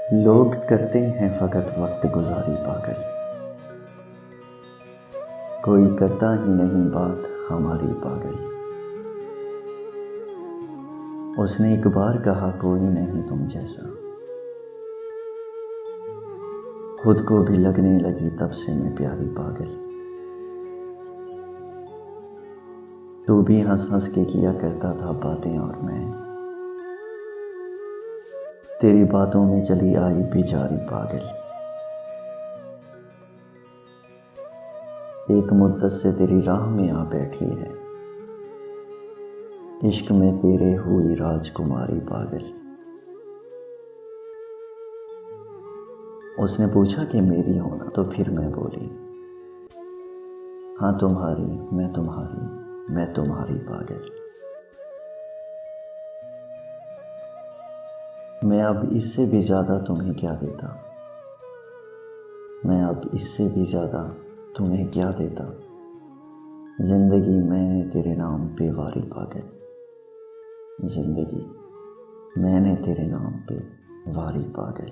लोग करते हैं फ़कत वक्त गुज़ारी पागल, कोई करता ही नहीं बात हमारी पागल। उसने एक बार कहा कोई नहीं तुम जैसा, खुद को भी लगने लगी तब से मैं प्यारी पागल। तू भी हंस हंस के किया करता था बातें और मैं तेरी बातों में चली आई बेचारी पागल। एक मुद्दत से तेरी राह में आ बैठी है, इश्क में तेरे हुई राजकुमारी पागल। उसने पूछा कि मेरी होना, तो फिर मैं बोली हाँ तुम्हारी, मैं तुम्हारी पागल। मैं अब इससे भी ज़्यादा तुम्हें क्या देता, मैं अब इससे भी ज़्यादा तुम्हें क्या देता। ज़िंदगी मैंने तेरे नाम पे वारी पागल, ज़िंदगी मैंने तेरे नाम पे वारी पागल।